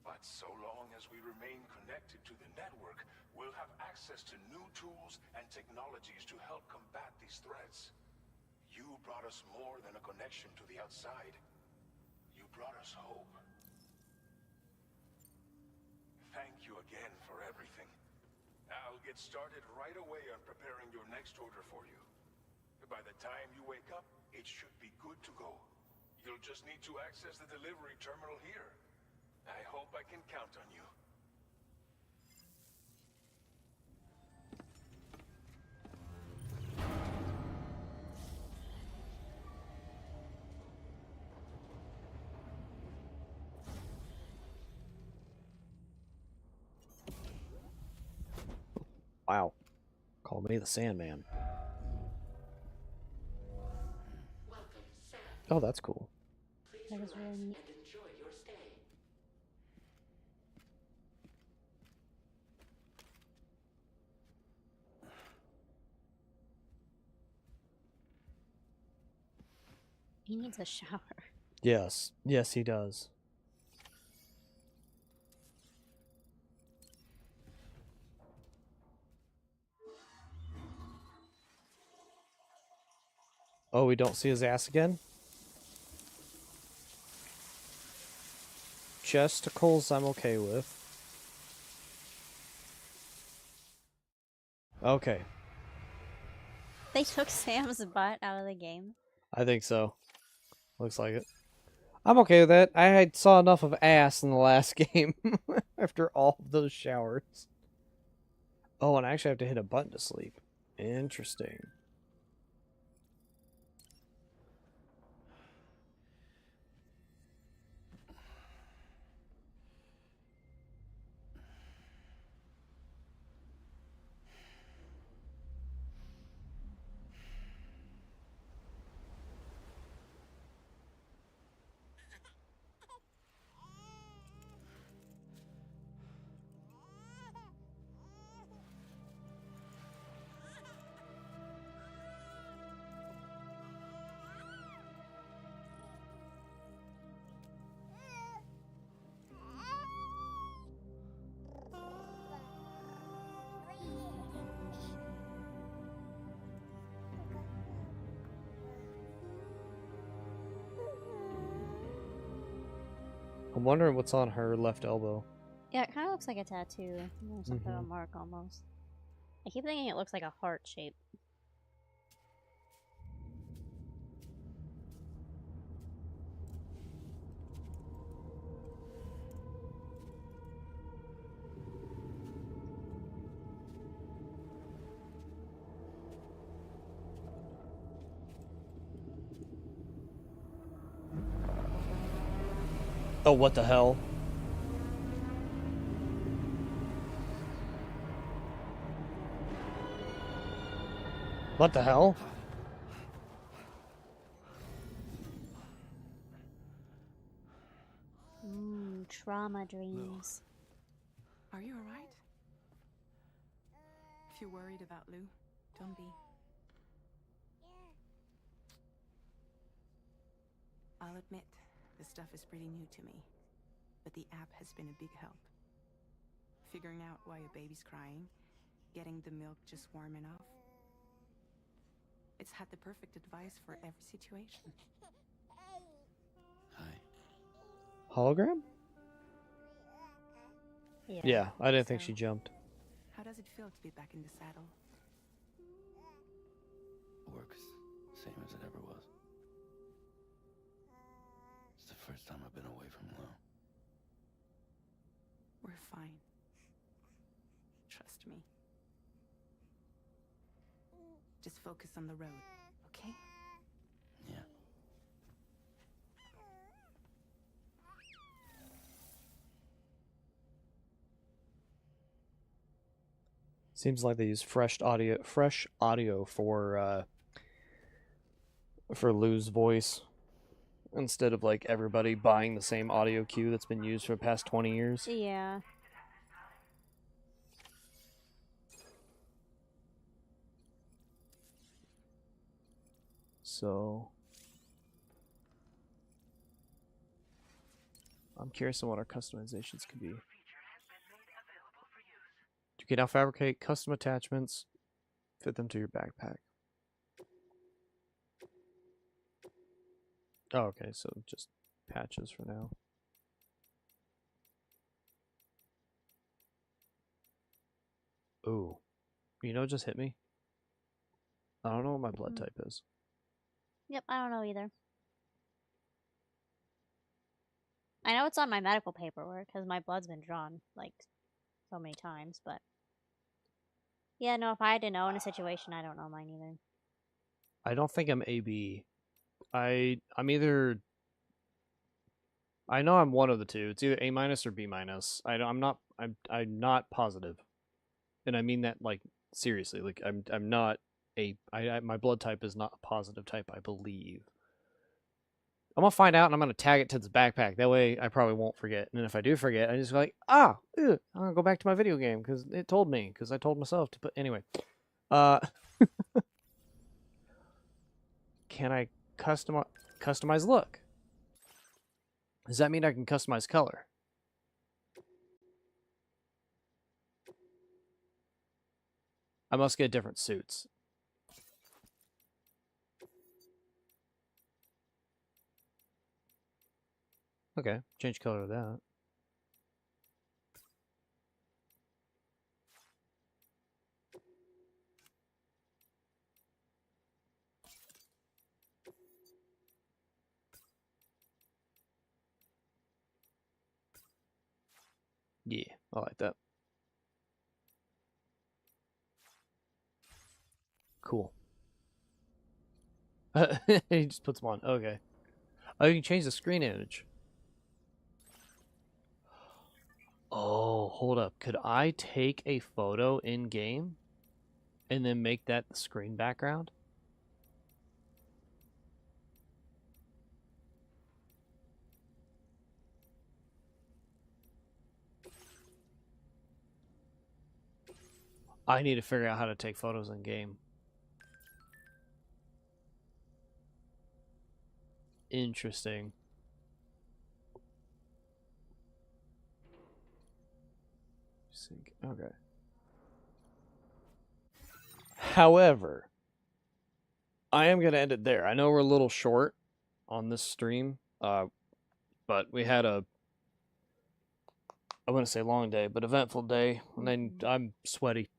But so long as we remain connected to the network, we'll have access to new tools and technologies to help combat these threats. You brought us more than a connection to the outside. You brought us hope. Thank you again for everything. I'll get started right away on preparing your next order for you. By the time you wake up, it should be good to go. You'll just need to access the delivery terminal here. I hope I can count on you. Wow. Call me the Sandman. Oh, that's cool. That is really neat. He needs a shower. Yes. Yes, he does. Oh, we don't see his ass again? Chesticles I'm okay with. Okay. They took Sam's butt out of the game. I think so. Looks like it. I'm okay with that. I saw enough of ass in the last game after all of those showers. Oh, and I actually have to hit a button to sleep. Interesting. I'm wondering what's on her left elbow. Yeah, it kind of looks like a tattoo. You know, something a mark almost. I keep thinking it looks like a heart shape. Oh, what the hell? What the hell? Mama dreams. Are you alright? If you're worried about Lou, don't be. I'll admit, the stuff is pretty new to me, but the app has been a big help. Figuring out why a baby's crying, getting the milk just warm enough. It's had the perfect advice for every situation. Hi. Hologram? Yeah, I didn't think So, she jumped. How does it feel to be back in the saddle? Works same as it ever was. It's the first time I've been away from Lou. We're fine. Trust me. Just focus on the road, okay? Yeah. Seems like they use fresh audio for Lou's voice instead of like everybody buying the same audio cue that's been used for the past 20 years. Yeah. So I'm curious on what our customizations could be. You can now fabricate custom attachments, fit them to your backpack. Oh, okay, so just patches for now. Ooh. You know what just hit me? I don't know what my blood type is. Yep, I don't know either. I know it's on my medical paperwork because my blood's been drawn like so many times, but yeah, no, if I had to know in a situation, I don't know mine either. I don't think I'm AB. I'm either. I know I'm one of the two. It's either A minus or B minus. I'm not positive, and I mean that like seriously. Like I'm not my blood type is not a positive type, I believe. I'm gonna find out, and I'm gonna tag it to this backpack. That way, I probably won't forget. And if I do forget, I just go like, I'm gonna go back to my video game because it told me. Because I told myself to put anyway. Can I customize look? Does that mean I can customize color? I must get different suits. Okay, change color of that. Yeah, I like that. Cool. He just puts them on. Okay. Oh, you can change the screen image. Oh, hold up. Could I take a photo in game and then make that the screen background? I need to figure out how to take photos in game. Interesting. Sync. Okay. However, I am going to end it there. I know we're a little short on this stream, but we had I wouldn't say long day, but eventful day, and then I'm sweaty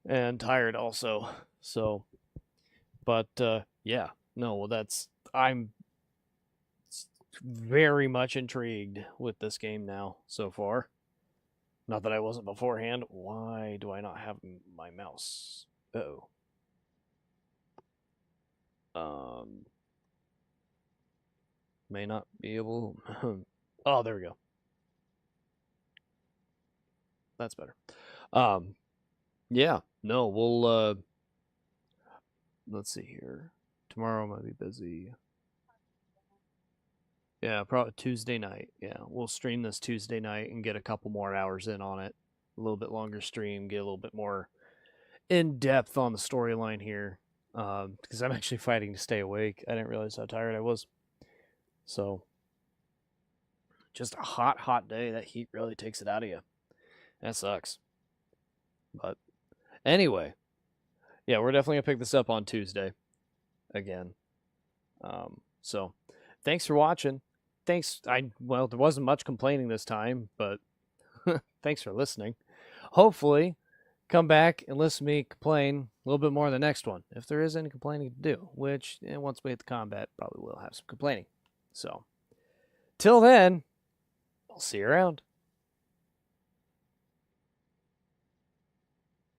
and tired also. So, but yeah, no, well, I'm very much intrigued with this game now so far. Not that I wasn't beforehand. Why do I not have my mouse? Uh-oh. May not be able. Oh, there we go. That's better. Yeah. No, we'll. Let's see here. Tomorrow might be busy. Yeah, probably Tuesday night. Yeah, we'll stream this Tuesday night and get a couple more hours in on it. A little bit longer stream, get a little bit more in depth on the storyline here. Because I'm actually fighting to stay awake. I didn't realize how tired I was. So, just a hot, hot day. That heat really takes it out of you. That sucks. But anyway, yeah, we're definitely gonna pick this up on Tuesday again. So, thanks for watching. Well, there wasn't much complaining this time, but thanks for listening. Hopefully, come back and listen to me complain a little bit more in the next one, if there is any complaining to do, which once we hit the combat, probably will have some complaining. So, till then, I'll see you around.